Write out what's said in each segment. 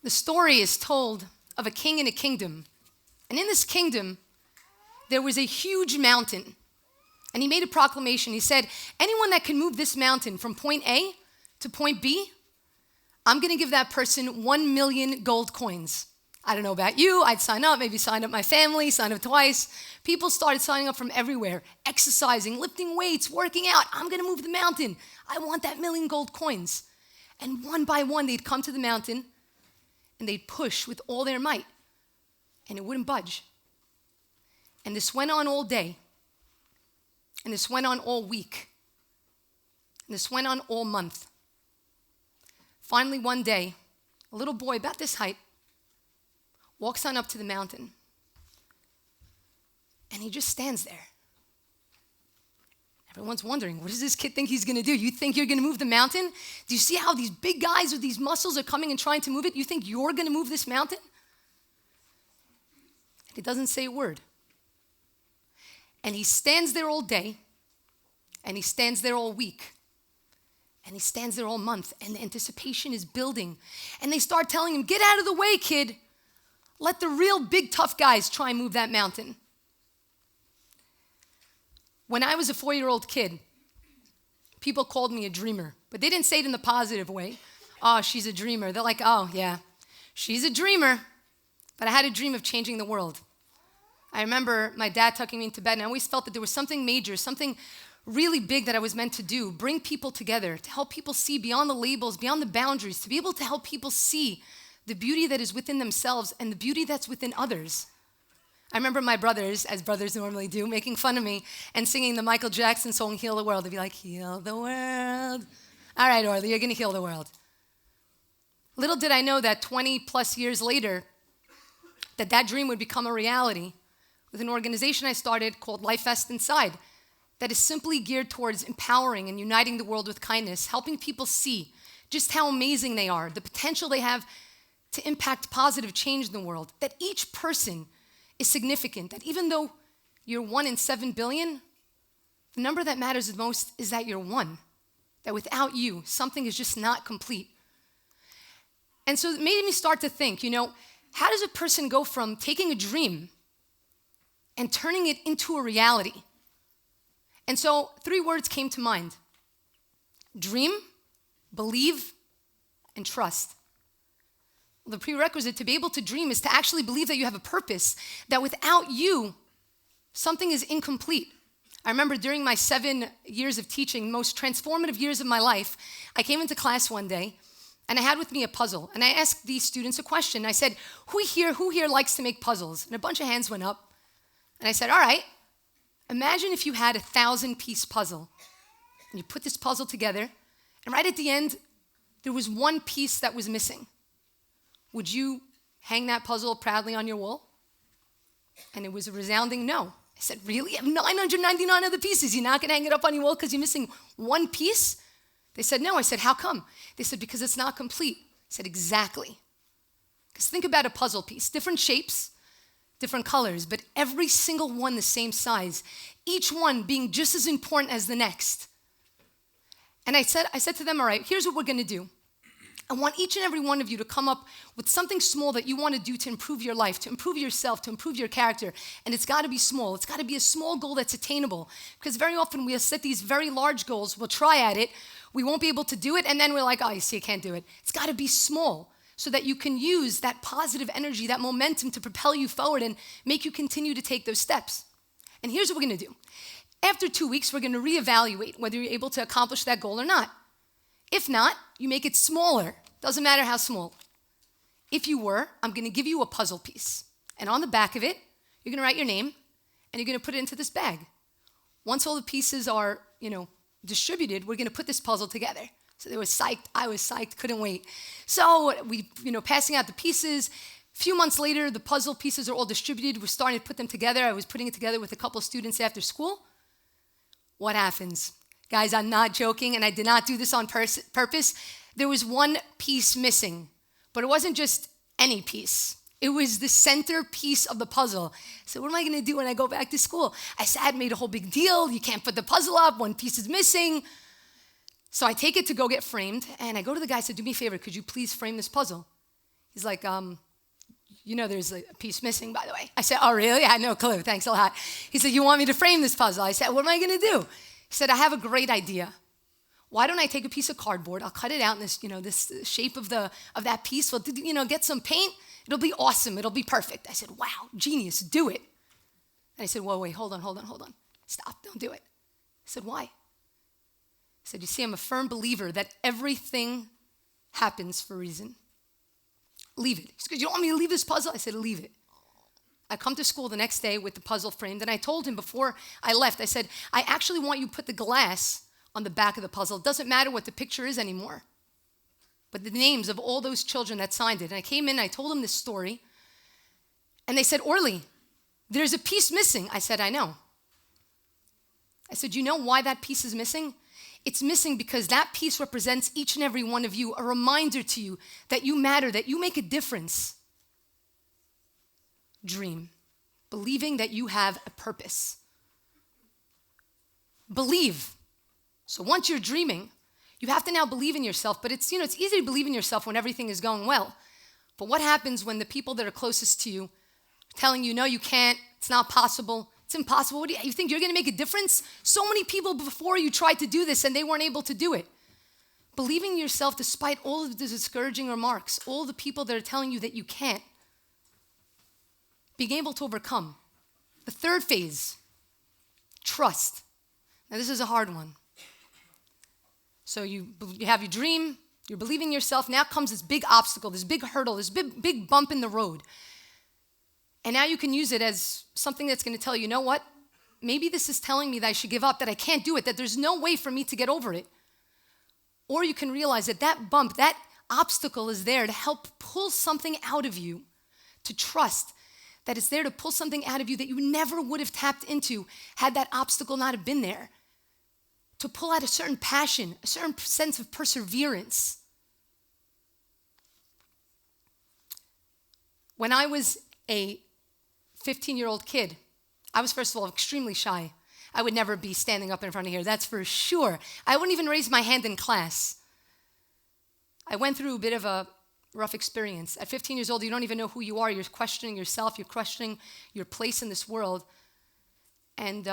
The story is told of a king in a kingdom. And in this kingdom, there was a huge mountain. And he made a proclamation. He said, anyone that can move this mountain from point A to point B, I'm going to give that person 1 million gold coins. I don't know about you. I'd sign up, maybe sign up my family, sign up twice. People started signing up from everywhere, exercising, lifting weights, working out. I'm going to move the mountain. I want that 1 million gold coins. And one by one, they'd come to the mountain and they'd push with all their might. And it wouldn't budge. And this went on all day. And this went on all week. And this went on all month. Finally, one day, a little boy about this height walks on up to the mountain. And he just stands there. Everyone's wondering, what does this kid think he's going to do? You think you're going to move the mountain? Do you see how these big guys with these muscles are coming and trying to move it? You think you're going to move this mountain? And he doesn't say a word. And he stands there all day, and he stands there all week, and he stands there all month, and the anticipation is building. And they start telling him, get out of the way, kid. Let the real big tough guys try and move that mountain. When I was a 4-year-old kid, people called me a dreamer, but they didn't say it in the positive way. Oh, she's a dreamer. They're like, oh, yeah, she's a dreamer. But I had a dream of changing the world. I remember my dad tucking me into bed, and I always felt that there was something major, something really big that I was meant to do, bring people together, to help people see beyond the labels, beyond the boundaries, to be able to help people see the beauty that is within themselves and the beauty that's within others. I remember my brothers, as brothers normally do, making fun of me and singing the Michael Jackson song, Heal the World. They'd be like, heal the world. All right, Orly, you're going to heal the world. Little did I know that 20 plus years later, that dream would become a reality with an organization I started called Life Vest Inside that is simply geared towards empowering and uniting the world with kindness, helping people see just how amazing they are, the potential they have to impact positive change in the world, that each person is significant, that even though you're 1 in 7 billion, the number that matters the most is that you're one, that without you, something is just not complete. And so it made me start to think, how does a person go from taking a dream and turning it into a reality? And so 3 words came to mind: dream, believe, and trust. Well, the prerequisite to be able to dream is to actually believe that you have a purpose, that without you, something is incomplete. I remember during my 7 years of teaching, most transformative years of my life, I came into class one day, and I had with me a puzzle. And I asked these students a question. I said, who here likes to make puzzles? And a bunch of hands went up. And I said, all right, imagine if you had a 1,000-piece puzzle. And you put this puzzle together, and right at the end, there was one piece that was missing. Would you hang that puzzle proudly on your wall? And it was a resounding no. I said, really? You have 999 other pieces. You're not going to hang it up on your wall because you're missing one piece? They said, no. I said, how come? They said, because it's not complete. I said, exactly. Because think about a puzzle piece. Different shapes, different colors, but every single one the same size. Each one being just as important as the next. And I said to them, all right, here's what we're going to do. I want each and every one of you to come up with something small that you want to do to improve your life, to improve yourself, to improve your character. And it's got to be small. It's got to be a small goal that's attainable. Because very often we'll set these very large goals. We'll try at it. We won't be able to do it. And then we're like, oh, you see, I can't do it. It's got to be small so that you can use that positive energy, that momentum to propel you forward and make you continue to take those steps. And here's what we're going to do. After 2 weeks, we're going to reevaluate whether you're able to accomplish that goal or not. If not, you make it smaller. Doesn't matter how small. If you were, I'm going to give you a puzzle piece. And on the back of it, you're going to write your name, and you're going to put it into this bag. Once all the pieces are, distributed, we're going to put this puzzle together. So they were psyched. I was psyched. Couldn't wait. So we, passing out the pieces. A few months later, the puzzle pieces are all distributed. We're starting to put them together. I was putting it together with a couple of students after school. What happens? Guys, I'm not joking, and I did not do this on purpose. There was one piece missing, but it wasn't just any piece. It was the center piece of the puzzle. So what am I going to do when I go back to school? I sat, made a whole big deal. You can't put the puzzle up. One piece is missing. So I take it to go get framed, and I go to the guy and said, do me a favor, could you please frame this puzzle? He's like, there's a piece missing, by the way. I said, oh, really? I had no clue. Thanks a lot. He said, you want me to frame this puzzle? I said, what am I going to do? He said, I have a great idea. Why don't I take a piece of cardboard? I'll cut it out in this, this shape of that piece. We'll, get some paint. It'll be awesome. It'll be perfect. I said, wow, genius, do it. And I said, whoa, wait, hold on. Stop, don't do it. I said, why? He said, you see, I'm a firm believer that everything happens for a reason. Leave it. He said, you don't want me to leave this puzzle? I said, leave it. I come to school the next day with the puzzle framed, and I told him before I left, I said, I actually want you to put the glass on the back of the puzzle. It doesn't matter what the picture is anymore, but the names of all those children that signed it. And I came in, and I told them this story, and they said, Orly, there's a piece missing. I said, I know. I said, you know why that piece is missing? It's missing because that piece represents each and every one of you, a reminder to you that you matter, that you make a difference. Dream, believing that you have a purpose. Believe. So once you're dreaming, you have to now believe in yourself, but it's easy to believe in yourself when everything is going well. But what happens when the people that are closest to you are telling you, no, you can't, it's not possible, it's impossible. What do you think you're going to make a difference? So many people before you tried to do this and they weren't able to do it. Believing in yourself despite all of the discouraging remarks, all the people that are telling you that you can't. Being able to overcome. The third phase, trust. Now this is a hard one. So you have your dream, you're believing in yourself, now comes this big obstacle, this big hurdle, this big bump in the road. And now you can use it as something that's going to tell you, you know what? Maybe this is telling me that I should give up, that I can't do it, that there's no way for me to get over it. Or you can realize that that bump, that obstacle is there to help pull something out of you, to trust that it's there to pull something out of you that you never would have tapped into had that obstacle not have been there. To pull out a certain passion, a certain sense of perseverance. When I was a 15-year-old kid, I was, first of all, extremely shy. I would never be standing up in front of here, that's for sure. I wouldn't even raise my hand in class. I went through a bit of a rough experience. At 15 years old, you don't even know who you are. You're questioning yourself. You're questioning your place in this world. And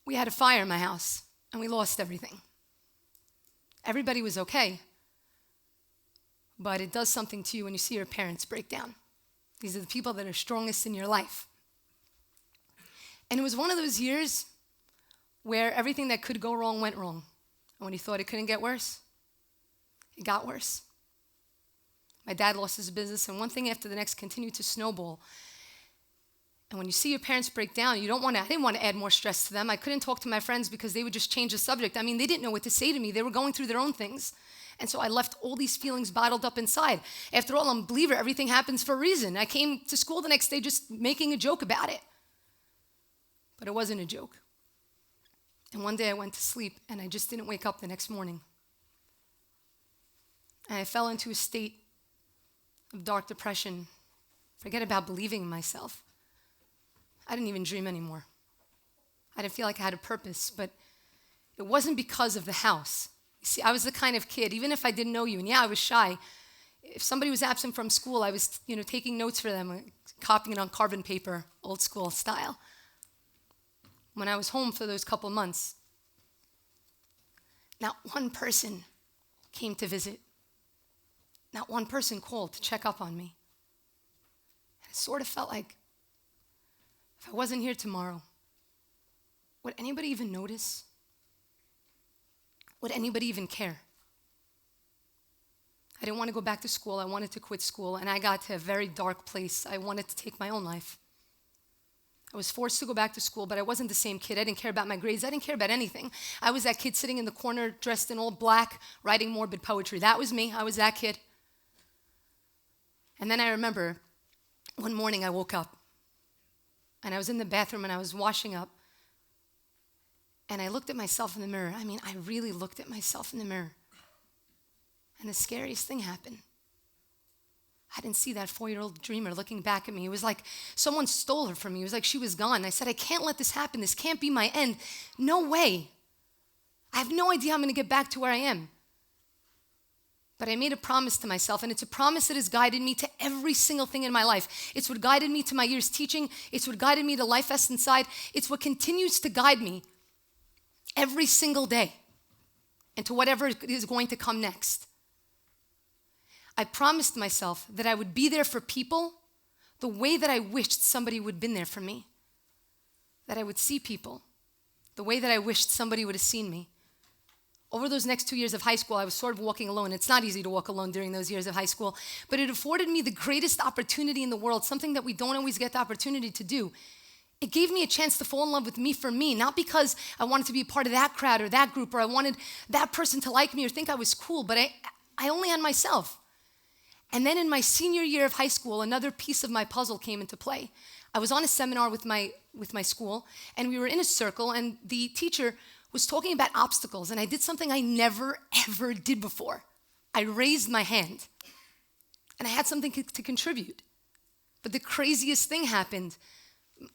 we had a fire in my house, and we lost everything. Everybody was okay, but it does something to you when you see your parents break down. These are the people that are strongest in your life. And it was one of those years where everything that could go wrong went wrong. And when you thought it couldn't get worse, it got worse. My dad lost his business, and one thing after the next continued to snowball. And when you see your parents break down, I didn't want to add more stress to them. I couldn't talk to my friends because they would just change the subject. I mean, they didn't know what to say to me. They were going through their own things. And so I left all these feelings bottled up inside. After all, I'm a believer, everything happens for a reason. I came to school the next day just making a joke about it. But it wasn't a joke. And one day I went to sleep, and I just didn't wake up the next morning. And I fell into a state of dark depression. Forget about believing in myself. I didn't even dream anymore. I didn't feel like I had a purpose, but it wasn't because of the house. You see, I was the kind of kid, even if I didn't know you, and yeah, I was shy. If somebody was absent from school, I was, taking notes for them, copying it on carbon paper, old school style. When I was home for those couple months, not one person came to visit. Not one person called to check up on me. And it sort of felt like, if I wasn't here tomorrow, would anybody even notice? Would anybody even care? I didn't want to go back to school. I wanted to quit school, and I got to a very dark place. I wanted to take my own life. I was forced to go back to school, but I wasn't the same kid. I didn't care about my grades. I didn't care about anything. I was that kid sitting in the corner, dressed in all black, writing morbid poetry. That was me. I was that kid. And then I remember one morning I woke up, and I was in the bathroom, and I was washing up, and I looked at myself in the mirror. I mean, I really looked at myself in the mirror. And the scariest thing happened. I didn't see that 4-year-old dreamer looking back at me. It was like someone stole her from me. It was like she was gone. I said, I can't let this happen. This can't be my end. No way. I have no idea how I'm going to get back to where I am. But I made a promise to myself, and it's a promise that has guided me to every single thing in my life. It's what guided me to my years teaching. It's what guided me to Life Vest Inside. It's what continues to guide me every single day and to whatever is going to come next. I promised myself that I would be there for people the way that I wished somebody would have been there for me. That I would see people the way that I wished somebody would have seen me. Over those next 2 years of high school, I was sort of walking alone. It's not easy to walk alone during those years of high school, but it afforded me the greatest opportunity in the world, something that we don't always get the opportunity to do. It gave me a chance to fall in love with me for me, not because I wanted to be a part of that crowd or that group, or I wanted that person to like me or think I was cool, but I only had myself. And then in my senior year of high school, another piece of my puzzle came into play. I was on a seminar with my school, and we were in a circle, and the teacher was talking about obstacles, and I did something I never, ever did before. I raised my hand, and I had something to contribute. But the craziest thing happened.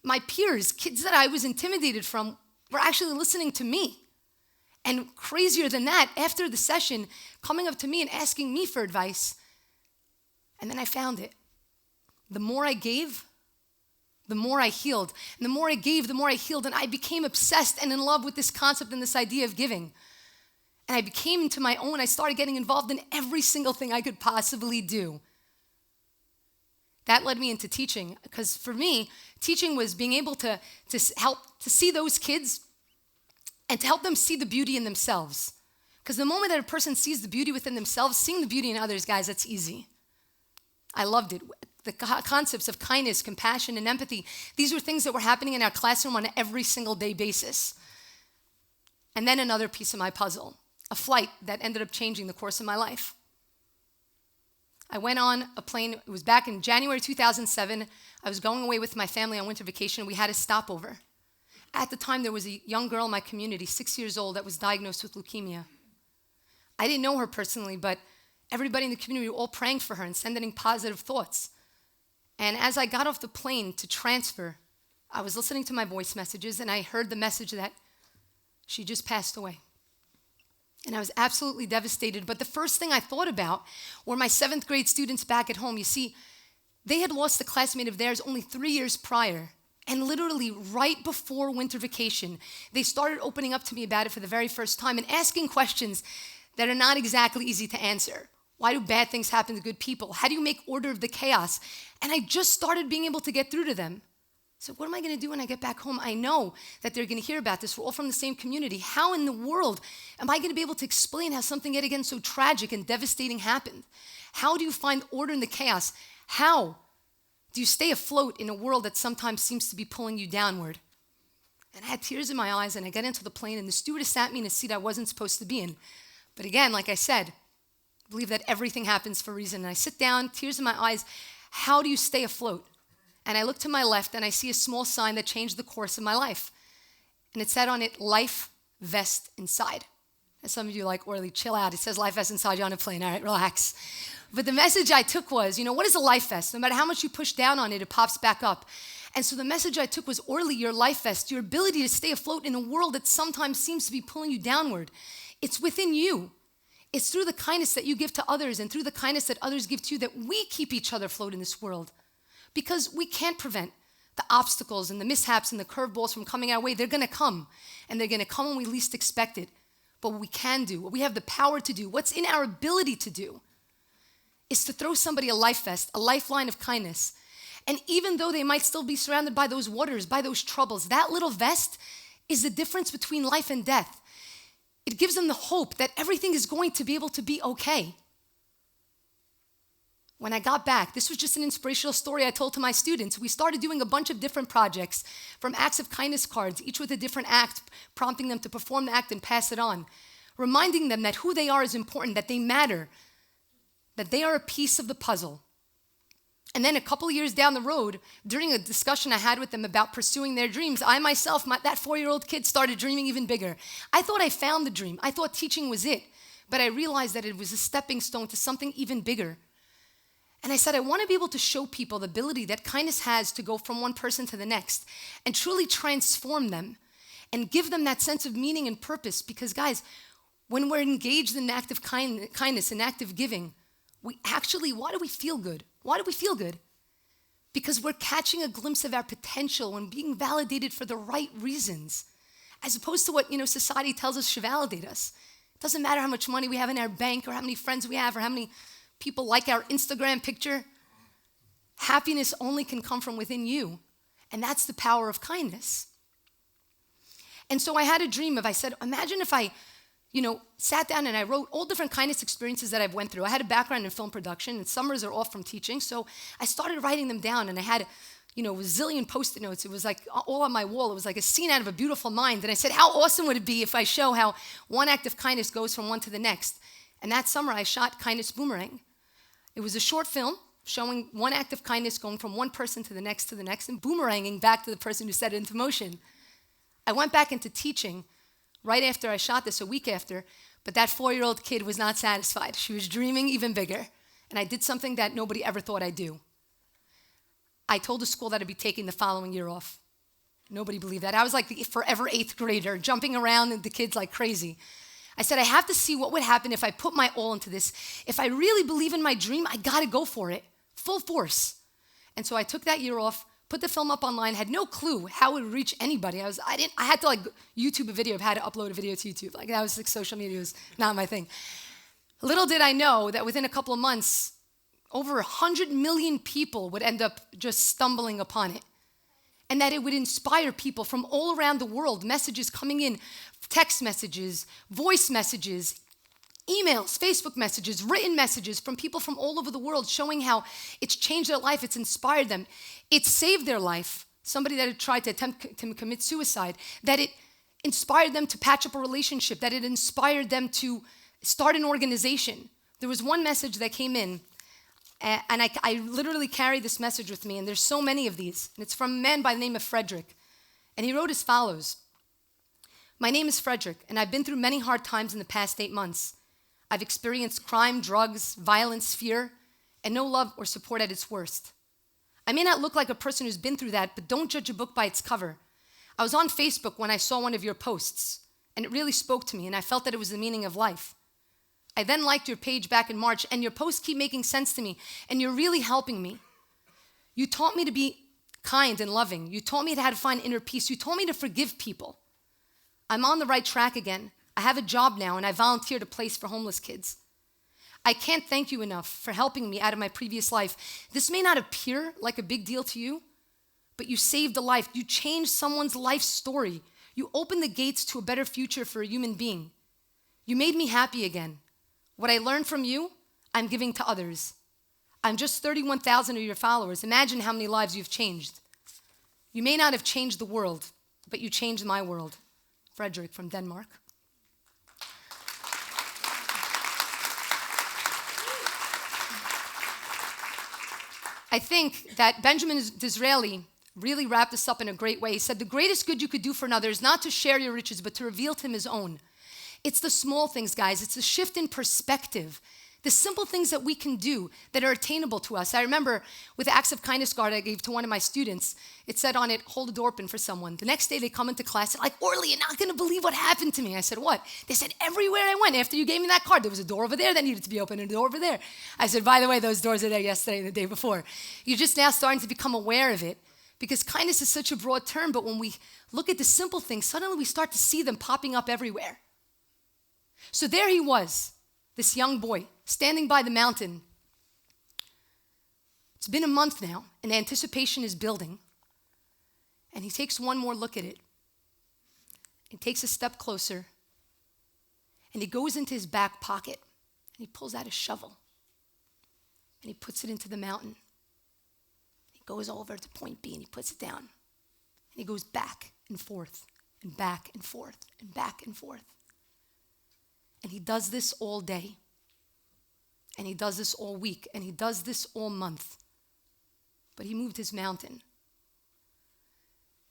My peers, kids that I was intimidated from, were actually listening to me. And crazier than that, after the session, coming up to me and asking me for advice. And then I found it. The more I gave, the more I healed. And the more I gave, the more I healed. And I became obsessed and in love with this concept and this idea of giving. And I became into my own. I started getting involved in every single thing I could possibly do. That led me into teaching. Because for me, teaching was being able to help to see those kids and to help them see the beauty in themselves. Because the moment that a person sees the beauty within themselves, seeing the beauty in others, guys, that's easy. I loved it. The concepts of kindness, compassion, and empathy, these were things that were happening in our classroom on an every single day basis. And then another piece of my puzzle, a flight that ended up changing the course of my life. I went on a plane, it was back in January 2007. I was going away with my family on winter vacation. We had a stopover. At the time, there was a young girl in my community, 6 years old, that was diagnosed with leukemia. I didn't know her personally, but everybody in the community were all praying for her and sending positive thoughts. And as I got off the plane to transfer, I was listening to my voice messages, and I heard the message that she just passed away. And I was absolutely devastated. But the first thing I thought about were my 7th grade students back at home. You see, they had lost a classmate of theirs only 3 years prior. And literally right before winter vacation, they started opening up to me about it for the very first time and asking questions that are not exactly easy to answer. Why do bad things happen to good people? How do you make order of the chaos? And I just started being able to get through to them. So what am I going to do when I get back home? I know that they're going to hear about this. We're all from the same community. How in the world am I going to be able to explain how something yet again so tragic and devastating happened? How do you find order in the chaos? How do you stay afloat in a world that sometimes seems to be pulling you downward? And I had tears in my eyes, and I got into the plane, and the stewardess sat me in a seat I wasn't supposed to be in. But again, like I said, I believe that everything happens for a reason. And I sit down, tears in my eyes. How do you stay afloat? And I look to my left, and I see a small sign that changed the course of my life. And it said on it, Life Vest Inside. And some of you are like, Orly, chill out. It says Life Vest Inside. You're on a plane. All right, relax. But the message I took was, what is a life vest? No matter how much you push down on it, it pops back up. And so the message I took was, Orly, your life vest, your ability to stay afloat in a world that sometimes seems to be pulling you downward. It's within you. It's through the kindness that you give to others and through the kindness that others give to you that we keep each other afloat in this world. Because we can't prevent the obstacles and the mishaps and the curveballs from coming our way. They're going to come, and they're going to come when we least expect it. But what we can do, what we have the power to do, what's in our ability to do, is to throw somebody a life vest, a lifeline of kindness. And even though they might still be surrounded by those waters, by those troubles, that little vest is the difference between life and death. It gives them the hope that everything is going to be able to be okay. When I got back, this was just an inspirational story I told to my students. We started doing a bunch of different projects, from acts of kindness cards, each with a different act, prompting them to perform the act and pass it on, reminding them that who they are is important, that they matter, that they are a piece of the puzzle. And then a couple of years down the road, during a discussion I had with them about pursuing their dreams, I myself, that 4-year-old kid, started dreaming even bigger. I thought I found the dream. I thought teaching was it. But I realized that it was a stepping stone to something even bigger. And I said, I want to be able to show people the ability that kindness has to go from one person to the next and truly transform them and give them that sense of meaning and purpose. Because guys, When we're engaged in active kindness and active giving, why do we feel good? Why do we feel good? Because we're catching a glimpse of our potential and being validated for the right reasons, as opposed to what society tells us should validate us. It doesn't matter how much money we have in our bank or how many friends we have or how many people like our Instagram picture. Happiness only can come from within you, and that's the power of kindness. And so I had a dream I said, imagine if I sat down and I wrote all different kindness experiences that I've went through. I had a background in film production, and summers are off from teaching, so I started writing them down, and I had, a zillion Post-it notes. It was like all on my wall. It was like a scene out of A Beautiful Mind, and I said, how awesome would it be if I show how one act of kindness goes from one to the next? And that summer, I shot Kindness Boomerang. It was a short film showing one act of kindness going from one person to the next, and boomeranging back to the person who set it into motion. I went back into teaching right after I shot this, a week after, but that 4-year-old kid was not satisfied. She was dreaming even bigger, and I did something that nobody ever thought I'd do. I told the school that I'd be taking the following year off. Nobody believed that. I was like the forever 8th grader, jumping around and the kids like crazy. I said, I have to see what would happen if I put my all into this. If I really believe in my dream, I gotta go for it, full force. And so I took that year off, put the film up online, had no clue how it would reach anybody. I had to YouTube a video of how to upload a video to YouTube. That was social media was not my thing. Little did I know that within a couple of months, over 100 million people would end up just stumbling upon it. And that it would inspire people from all around the world, messages coming in, text messages, voice messages, emails, Facebook messages, written messages from people from all over the world showing how it's changed their life, it's inspired them, it saved their life. Somebody that had tried to attempt to commit suicide, that it inspired them to patch up a relationship, that it inspired them to start an organization. There was one message that came in, and I literally carry this message with me, and there's so many of these, and it's from a man by the name of Frederick, and he wrote as follows. My name is Frederick, and I've been through many hard times in the past 8 months. I've experienced crime, drugs, violence, fear, and no love or support at its worst. I may not look like a person who's been through that, but don't judge a book by its cover. I was on Facebook when I saw one of your posts, and it really spoke to me, and I felt that it was the meaning of life. I then liked your page back in March, and your posts keep making sense to me, and you're really helping me. You taught me to be kind and loving. You taught me how to find inner peace. You taught me to forgive people. I'm on the right track again. I have a job now, and I volunteered a place for homeless kids. I can't thank you enough for helping me out of my previous life. This may not appear like a big deal to you, but you saved a life. You changed someone's life story. You opened the gates to a better future for a human being. You made me happy again. What I learned from you, I'm giving to others. I'm just 31,000 of your followers. Imagine how many lives you've changed. You may not have changed the world, but you changed my world. Frederick from Denmark. I think that Benjamin Disraeli really wrapped this up in a great way. He said, the greatest good you could do for another is not to share your riches, but to reveal to him his own. It's the small things, guys. It's a shift in perspective. The simple things that we can do that are attainable to us. I remember with the Acts of Kindness card I gave to one of my students, it said on it, hold a door open for someone. The next day they come into class, they're like, Orly, you're not going to believe what happened to me. I said, what? They said, everywhere I went, after you gave me that card, there was a door over there that needed to be open and a door over there. I said, by the way, those doors are there yesterday and the day before. You're just now starting to become aware of it because kindness is such a broad term, but when we look at the simple things, suddenly we start to see them popping up everywhere. So there he was, this young boy, standing by the mountain. It's been a month now, and the anticipation is building. And he takes one more look at it. He takes a step closer, and he goes into his back pocket, and he pulls out a shovel, and he puts it into the mountain. He goes over to point B, and he puts it down. And he goes back and forth, and back and forth, and back and forth. And he does this all day. And he does this all week. And he does this all month. But he moved his mountain.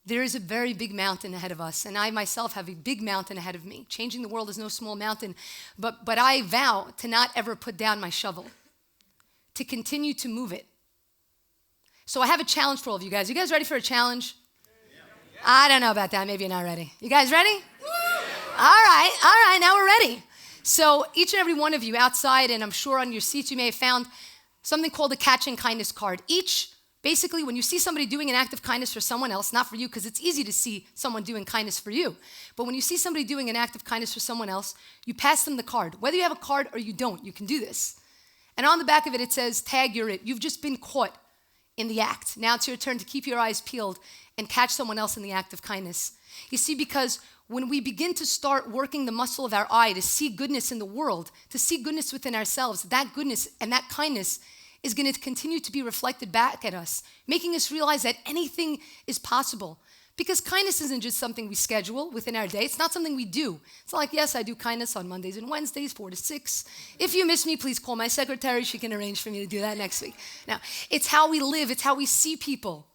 There is a very big mountain ahead of us. And I myself have a big mountain ahead of me. Changing the world is no small mountain. But I vow to not ever put down my shovel. To continue to move it. So I have a challenge for all of you guys. You guys ready for a challenge? I don't know about that. Maybe you're not ready. You guys ready? All right. Now we're ready. So each and every one of you outside, and I'm sure on your seats you may have found something called a catching kindness card. Basically, when you see somebody doing an act of kindness for someone else, not for you, because it's easy to see someone doing kindness for you, but when you see somebody doing an act of kindness for someone else, you pass them the card. Whether you have a card or you don't, you can do this. And on the back of it, it says, tag, you're it. You've just been caught in the act. Now it's your turn to keep your eyes peeled and catch someone else in the act of kindness. You see, because when we begin to start working the muscle of our eye to see goodness in the world, to see goodness within ourselves, that goodness and that kindness is going to continue to be reflected back at us, making us realize that anything is possible. Because kindness isn't just something we schedule within our day. It's not something we do. It's not like, yes, I do kindness on Mondays and Wednesdays, 4 to 6. If you miss me, please call my secretary. She can arrange for me to do that next week. Now, it's how we live. It's how we see people.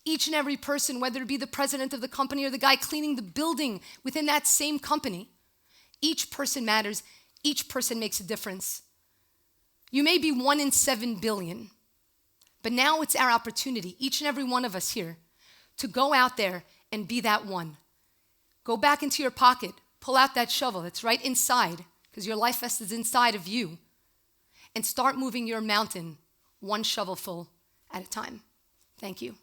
Each and every person, whether it be the president of the company or the guy cleaning the building within that same company, each person matters. Each person makes a difference. You may be 1 in 7 billion, but now it's our opportunity, each and every one of us here, to go out there and be that one. Go back into your pocket, pull out that shovel that's right inside, because your life vest is inside of you, and start moving your mountain one shovelful at a time. Thank you.